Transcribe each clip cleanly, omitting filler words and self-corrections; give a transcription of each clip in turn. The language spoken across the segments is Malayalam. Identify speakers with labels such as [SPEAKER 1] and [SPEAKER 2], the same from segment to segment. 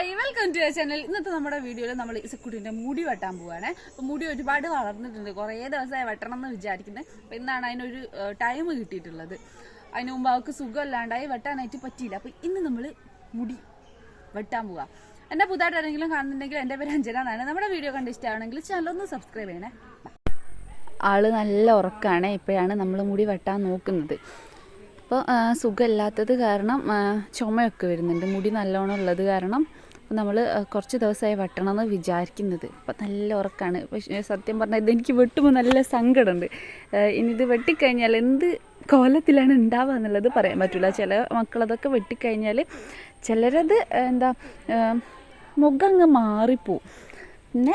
[SPEAKER 1] Hi welcome to channel. ഇന്നത്തെ നമ്മുടെ വീഡിയോയിൽ നമ്മൾ ഇസക്കുട്ടിൻ്റെ മുടി വെട്ടാൻ പോവുകയാണ്. അപ്പോൾ മുടി ഒരുപാട് വളർന്നിട്ടുണ്ട്, കുറേ ദിവസമായി വെട്ടണം എന്ന് വിചാരിക്കുന്നത്. അപ്പോൾ ഇന്നാണ് അതിനൊരു ടൈം കിട്ടിയിട്ടുള്ളത്. അതിന് മുമ്പ് അവൾക്ക് സുഖമില്ലാണ്ടായി വെട്ടാനായിട്ട് പറ്റിയില്ല. അപ്പോൾ ഇന്ന് നമ്മൾ മുടി വെട്ടാൻ പോവുക. എൻ്റെ പുതുതായിട്ട് ആരെങ്കിലും കാണുന്നുണ്ടെങ്കിൽ എൻ്റെ പേര് അഞ്ജന എന്നാണ്. നമ്മുടെ വീഡിയോ കണ്ട് ഇഷ്ടമാണെങ്കിൽ ചാനലൊന്ന് സബ്സ്ക്രൈബ് ചെയ്യണേ. ആള് നല്ല ഉറക്കമാണ്. ഇപ്പോഴാണ് നമ്മൾ മുടി വെട്ടാൻ നോക്കുന്നത്. അപ്പോൾ സുഖമില്ലാത്തത് കാരണം ചുമയൊക്കെ വരുന്നുണ്ട്. മുടി നല്ലോണം ഉള്ളത് കാരണം നമ്മൾ കുറച്ച് ദിവസമായി വെട്ടണമെന്ന് വിചാരിക്കുന്നത്. അപ്പോൾ നല്ല ഉറക്കമാണ്. പക്ഷേ സത്യം പറഞ്ഞാൽ ഇതെനിക്ക് വെട്ടുമ്പോൾ നല്ല സങ്കടമുണ്ട്. ഇനി ഇത് വെട്ടിക്കഴിഞ്ഞാൽ എന്ത് കോലത്തിലാണ് ഉണ്ടാവുക എന്നുള്ളത് പറയാൻ പറ്റില്ല. ചില മക്കളതൊക്കെ വെട്ടിക്കഴിഞ്ഞാൽ ചിലരത് മുഖം അങ്ങ് മാറിപ്പോവും. പിന്നെ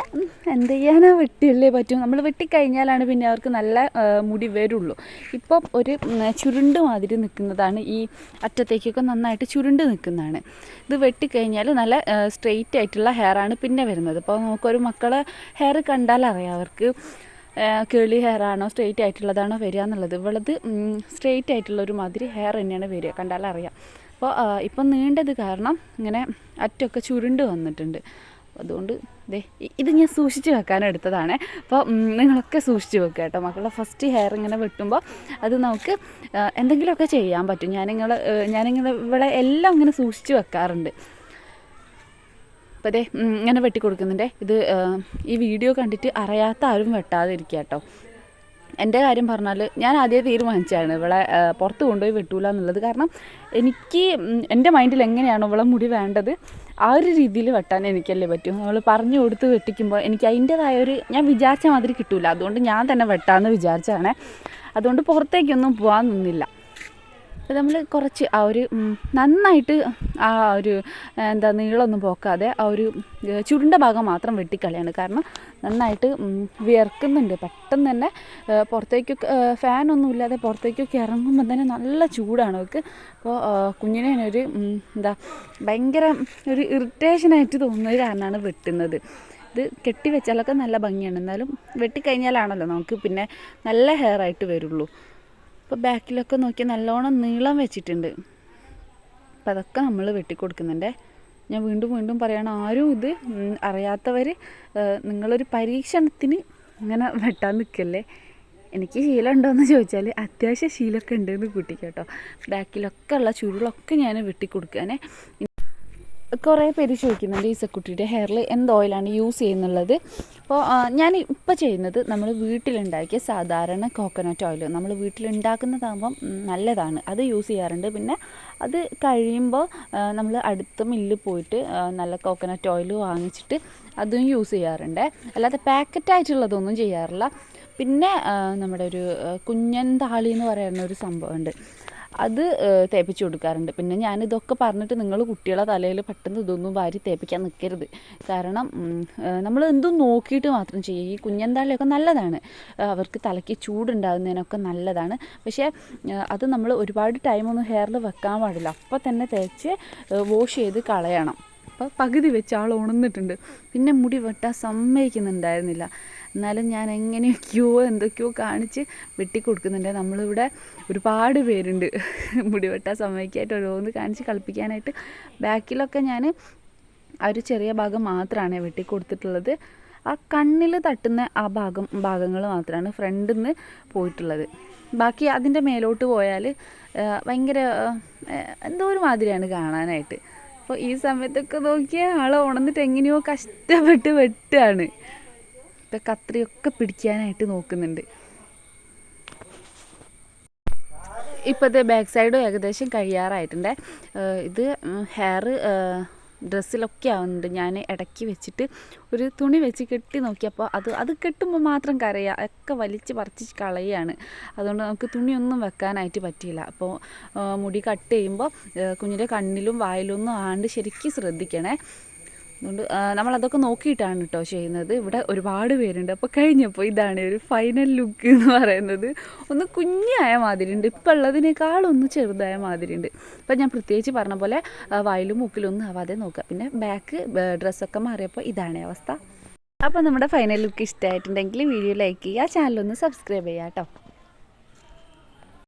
[SPEAKER 1] എന്ത് ചെയ്യാനാ, വെട്ടിയല്ലേ പറ്റും. നമ്മൾ വെട്ടിക്കഴിഞ്ഞാലാണ് പിന്നെ അവർക്ക് നല്ല മുടി വരുള്ളൂ. ഇപ്പം ഒരു ചുരുണ്ട് മാതിരി നിൽക്കുന്നതാണ്, ഈ അറ്റത്തേക്കൊക്കെ നന്നായിട്ട് ചുരുണ്ട് നിൽക്കുന്നതാണ്. ഇത് വെട്ടിക്കഴിഞ്ഞാൽ നല്ല സ്ട്രെയിറ്റ് ആയിട്ടുള്ള ഹെയറാണ് പിന്നെ വരുന്നത്. അപ്പോൾ നമുക്കൊരു മക്കളെ ഹെയർ കണ്ടാൽ അറിയാം അവർക്ക് കേളി ഹെയറാണോ സ്ട്രെയിറ്റ് ആയിട്ടുള്ളതാണോ വരിക എന്നുള്ളത്. ഇവളത് സ്ട്രെയിറ്റ് ആയിട്ടുള്ളൊരു മാതിരി ഹെയർ തന്നെയാണ് വരിക, കണ്ടാലറിയാം. അപ്പോൾ ഇപ്പം നീണ്ടത് കാരണം ഇങ്ങനെ അറ്റമൊക്കെ ചുരുണ്ട് വന്നിട്ടുണ്ട്. അതുകൊണ്ട് ഇത് ഞാൻ സൂക്ഷിച്ച് വെക്കാനും എടുത്തതാണ്. അപ്പോൾ നിങ്ങളൊക്കെ സൂക്ഷിച്ച് വെക്കുക കേട്ടോ. മക്കളുടെ ഫസ്റ്റ് ഹെയർ ഇങ്ങനെ വെട്ടുമ്പോൾ അത് നമുക്ക് എന്തെങ്കിലുമൊക്കെ ചെയ്യാൻ പറ്റും. ഞാനിങ്ങനെ ഇവിടെ എല്ലാം ഇങ്ങനെ സൂക്ഷിച്ച് വെക്കാറുണ്ട്. അപ്പോൾ ഇങ്ങനെ വെട്ടി കൊടുക്കുന്നുണ്ട്. ഇത് ഈ വീഡിയോ കണ്ടിട്ട് അറിയാത്ത ആരും വെട്ടാതിരിക്കുക കേട്ടോ. എൻ്റെ കാര്യം പറഞ്ഞാൽ ഞാൻ ആദ്യം തീരുമാനിച്ചാണ് ഇവളെ പുറത്ത് കൊണ്ടുപോയി വെട്ടൂല എന്നുള്ളത്. കാരണം എനിക്ക് എൻ്റെ മൈൻഡിൽ എങ്ങനെയാണോ ഇവളെ മുടി വേണ്ടത് ആ ഒരു രീതിയിൽ വെട്ടാൻ എനിക്കല്ലേ പറ്റും. നമ്മൾ പറഞ്ഞു കൊടുത്ത് വെട്ടിക്കുമ്പോൾ എനിക്ക് അതിൻ്റേതായ ഞാൻ വിചാരിച്ച മാതിരി കിട്ടില്ല. അതുകൊണ്ട് ഞാൻ തന്നെ വെട്ടാമെന്ന് വിചാരിച്ചാണ്. അതുകൊണ്ട് പുറത്തേക്കൊന്നും പോകാൻ നിന്നില്ല. അപ്പോൾ നമ്മൾ കുറച്ച് ആ ഒരു നന്നായിട്ട് ആ ഒരു നീളമൊന്നും പോക്കാതെ ആ ഒരു ചുരുണ്ട ഭാഗം മാത്രം വെട്ടിക്കളയാണ്. കാരണം നന്നായിട്ട് വിയർക്കുന്നുണ്ട്. പെട്ടെന്ന് തന്നെ പുറത്തേക്കൊക്കെ ഫാനൊന്നും ഇല്ലാതെ പുറത്തേക്കൊക്കെ ഇറങ്ങുമ്പോൾ തന്നെ നല്ല ചൂടാണ് അവർക്ക്. അപ്പോൾ കുഞ്ഞിനെ ഒരു ഭയങ്കര ഒരു ഇറിറ്റേഷനായിട്ട് തോന്നുന്നത് കാരണമാണ് വെട്ടുന്നത്. ഇത് കെട്ടി വെച്ചാലൊക്കെ നല്ല ഭംഗിയാണ്, എന്നാലും വെട്ടിക്കഴിഞ്ഞാലാണല്ലോ നമുക്ക് പിന്നെ നല്ല ഹെയർ ആയിട്ട് വരുള്ളൂ. ഇപ്പോൾ ബാക്കിലൊക്കെ നോക്കിയാൽ നല്ലോണം നീളം വെച്ചിട്ടുണ്ട്. അപ്പോൾ അതൊക്കെ നമ്മൾ വെട്ടിക്കൊടുക്കുന്നുണ്ട്. ഞാൻ വീണ്ടും പറയണം, ആരും ഇത് അറിയാത്തവർ നിങ്ങളൊരു പരീക്ഷണത്തിന് ഇങ്ങനെ വെട്ടാൻ നിൽക്കല്ലേ. എനിക്ക് ശീലം ഉണ്ടോയെന്ന് ചോദിച്ചാൽ അത്യാവശ്യം ശീലമൊക്കെ ഉണ്ടെന്ന് കൂട്ടിക്കോട്ടോ. ബാക്കിലൊക്കെ ഉള്ള ചുരുളൊക്കെ ഞാൻ വെട്ടിക്കൊടുക്കാനേ. കുറേ പേര് ചോദിക്കുന്നുണ്ട് ഇസക്കുട്ടിയുടെ ഹെയറിൽ എന്ത് ഓയിലാണ് യൂസ് ചെയ്യുന്നുള്ളത്. അപ്പോൾ ഞാൻ ഇപ്പോൾ ചെയ്യുന്നത് നമ്മൾ വീട്ടിലുണ്ടാക്കിയ സാധാരണ കോക്കനട്ട് ഓയിൽ, നമ്മൾ വീട്ടിലുണ്ടാക്കുന്നതാകുമ്പം നല്ലതാണ്, അത് യൂസ് ചെയ്യാറുണ്ട്. പിന്നെ അത് കഴിയുമ്പോൾ നമ്മൾ അടുത്ത മില്ലിൽ പോയിട്ട് നല്ല കോക്കനട്ട് ഓയിൽ വാങ്ങിച്ചിട്ട് അതും യൂസ് ചെയ്യാറുണ്ട്. അല്ലാതെ പാക്കറ്റായിട്ടുള്ളതൊന്നും ചെയ്യാറില്ല. പിന്നെ നമ്മുടെ ഒരു കുഞ്ഞൻ താളി എന്ന് പറയുന്ന ഒരു സംഭവമുണ്ട്, അത് തേപ്പിച്ച് കൊടുക്കാറുണ്ട്. പിന്നെ ഞാനിതൊക്കെ പറഞ്ഞിട്ട് നിങ്ങൾ കുട്ടികളെ തലയിൽ പെട്ടെന്ന് ഇതൊന്നും വാരി തേപ്പിക്കാൻ നിൽക്കരുത്. കാരണം നമ്മൾ എന്തും നോക്കിയിട്ട് മാത്രം ചെയ്യുക. ഈ കുഞ്ഞന്താളിയൊക്കെ നല്ലതാണ്, അവർക്ക് തലയ്ക്ക് ചൂടുണ്ടാകുന്നതിനൊക്കെ നല്ലതാണ്. പക്ഷേ അത് നമ്മൾ ഒരുപാട് ടൈമൊന്നും ഹെയറിൽ വെക്കാൻ പാടില്ല. അപ്പോൾ തന്നെ തേച്ച് വാഷ് ചെയ്ത് കളയണം. അപ്പോൾ പകുതി വെച്ച് ആൾ ഉണർന്നിട്ടുണ്ട്. പിന്നെ മുടി വെട്ടാൻ സമ്മതിക്കുന്നുണ്ടായിരുന്നില്ല. എന്നാലും ഞാൻ എന്തൊക്കെയോ കാണിച്ച് വെട്ടിക്കൊടുക്കുന്നുണ്ട്. നമ്മളിവിടെ ഒരുപാട് പേരുണ്ട് മുടി വെട്ടാൻ സമ്മതിക്കായിട്ട് ഓരോന്ന് കാണിച്ച് കളിപ്പിക്കാനായിട്ട്. ബാക്കിലൊക്കെ ഞാൻ ആ ഒരു ചെറിയ ഭാഗം മാത്രമാണ് വെട്ടിക്കൊടുത്തിട്ടുള്ളത്. ആ കണ്ണിൽ തട്ടുന്ന ആ ഭാഗങ്ങൾ മാത്രമാണ് ഫ്രണ്ടിൽ നിന്ന് പോയിട്ടുള്ളത്. ബാക്കി അതിൻ്റെ മേലോട്ട് പോയാൽ ഭയങ്കര എന്തോ ഒരു മാതിരിയാണ് കാണാനായിട്ട്. അപ്പോൾ ഈ സമയത്തൊക്കെ നോക്കിയാൽ ആളെ ഉണർന്നിട്ട് എങ്ങനെയോ കഷ്ടപ്പെട്ട് വെട്ടുകയാണ്. ഇപ്പം കത്രിയൊക്കെ പിടിക്കാനായിട്ട് നോക്കുന്നുണ്ട്. ഇപ്പോഴത്തെ ബാക്ക് സൈഡും ഏകദേശം കഴിയാറായിട്ടുണ്ട്. ഇത് ഹെയർ ഡ്രസ്സിലൊക്കെ ആവുന്നുണ്ട്. ഞാൻ ഇടയ്ക്ക് വെച്ചിട്ട് ഒരു തുണി വെച്ച് കെട്ടി നോക്കിയപ്പോൾ അത് കെട്ടുമ്പോൾ മാത്രം കരയുക, ഒക്കെ വലിച്ച് പറിച്ച് കളയുകയാണ്. അതുകൊണ്ട് നമുക്ക് തുണിയൊന്നും വെക്കാനായിട്ട് പറ്റിയില്ല. അപ്പോൾ മുടി കട്ട് ചെയ്യുമ്പോൾ കുഞ്ഞിൻ്റെ കണ്ണിലും വായിലൊന്നും ആണ്ട് ശരിക്കും ശ്രദ്ധിക്കണേ. അതുകൊണ്ട് നമ്മളതൊക്കെ നോക്കിയിട്ടാണ് കേട്ടോ ചെയ്യുന്നത്. ഇവിടെ ഒരുപാട് പേരുണ്ട്. അപ്പോൾ കഴിഞ്ഞപ്പോൾ ഇതാണ് ഒരു ഫൈനൽ ലുക്ക് എന്ന് പറയുന്നത്. ഒന്ന് കുഞ്ഞായ മാതിരിയുണ്ട്, ഇപ്പോൾ ഉള്ളതിനേക്കാളൊന്ന് ചെറുതായ മാതിരിയുണ്ട്. അപ്പം ഞാൻ പ്രത്യേകിച്ച് പറഞ്ഞ പോലെ വായിലും മൂക്കിലൊന്നും ആവാതെ നോക്കുക. പിന്നെ ബാക്ക് ഡ്രസ്സൊക്കെ മാറിയപ്പോൾ ഇതാണ് അവസ്ഥ. അപ്പോൾ നമ്മുടെ ഫൈനൽ ലുക്ക് ഇഷ്ടമായിട്ടുണ്ടെങ്കിൽ വീഡിയോ ലൈക്ക് ചെയ്യുക, ചാനലൊന്ന് സബ്സ്ക്രൈബ് ചെയ്യുക കേട്ടോ.